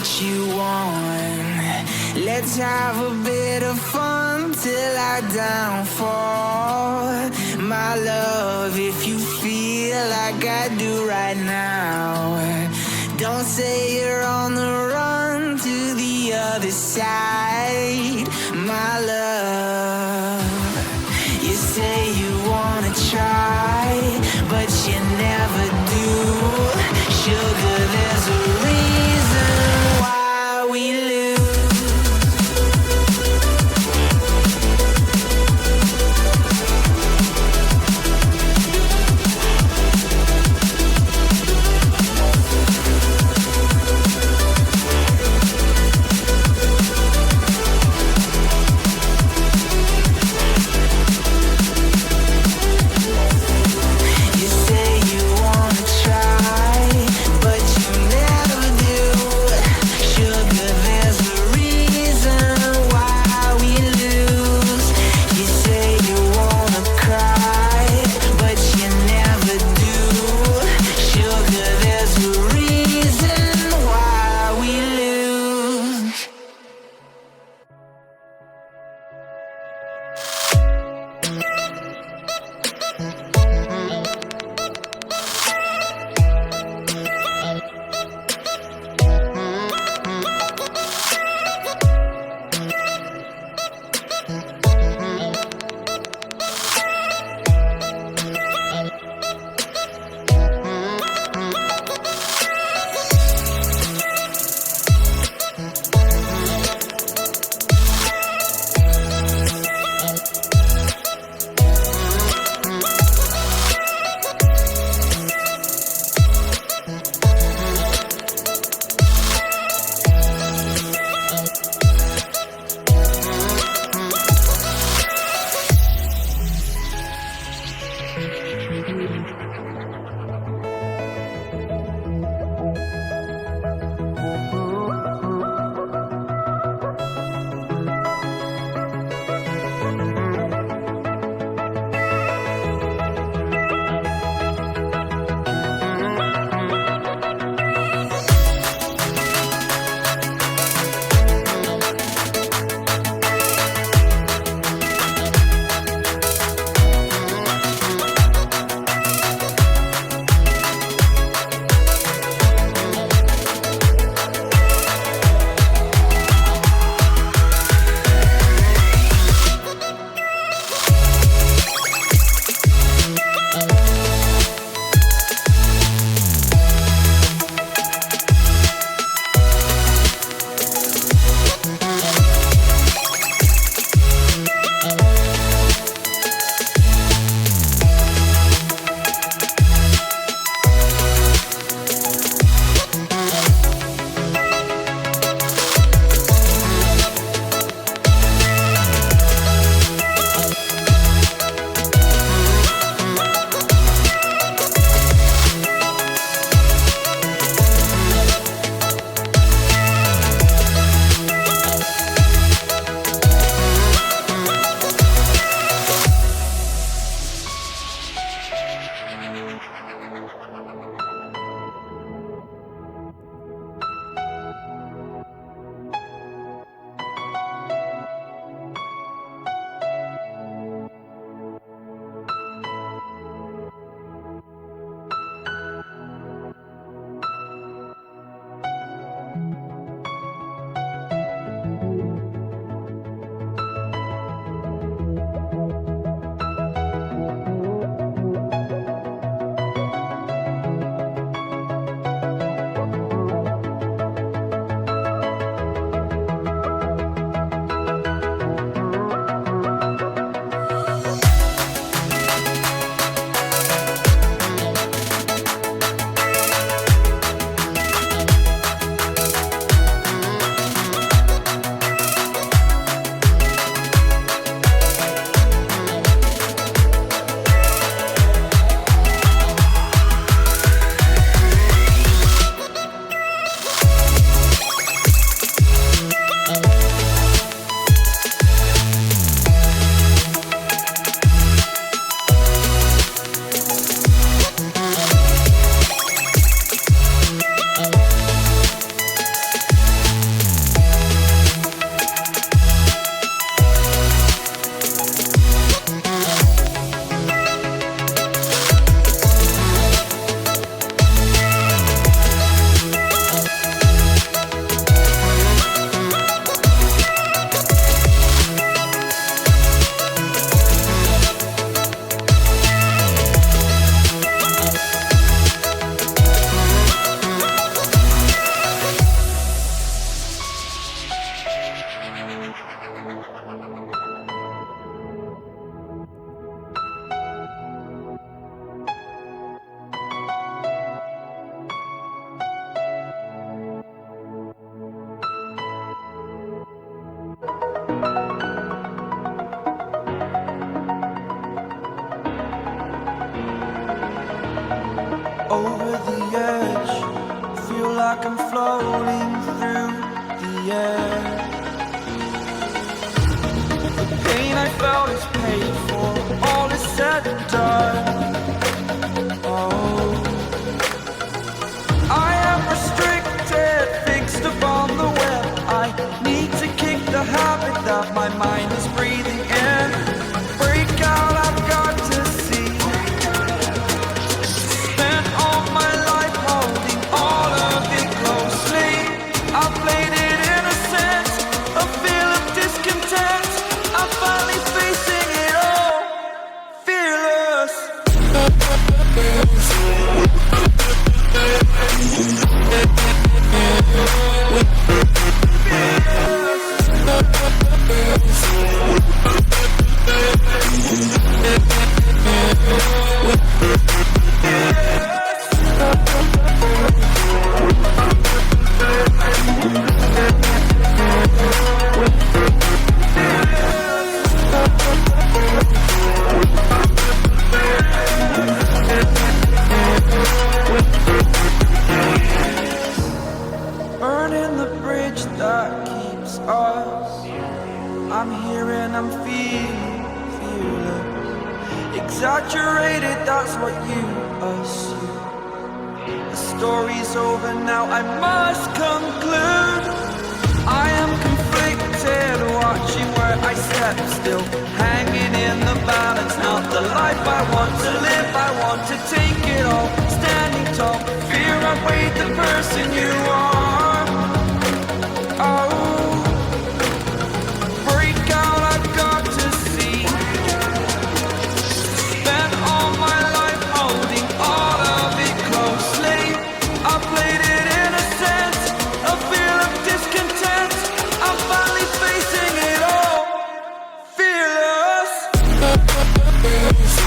what you want. Let's have a bit of fun till I downfall. My love, if you feel like I do right now, don't say you're on the run to the other side. My love, you say you wanna try, but you never do. Sugar, there's a reason why we lose. like I'm floating through the air. The pain I felt is paid for, all is said and done. Oh, I am restricted, fixed upon the web. I need to kick the habit that my mind is breathing in. Break out, I've got to see. Spent all my life holding all of it closely. I played it innocent, a feel of discontent. I'm finally facing it all, fearless. Burning the bridge that keeps us. I'm here and I'm feeling fearless. Exaggerated, that's what you assume. The story's over now, I must conclude. I am conflicted, watching where I step still, hanging in the balance. Not the life I want to live, I want to take it all. Standing tall, fear outweighed the person you are. Oh, break out, I've got to see. Spent all my life holding all of it closely. I played it innocent, a feel of discontent. I'm finally facing it all, fearless. Fearless.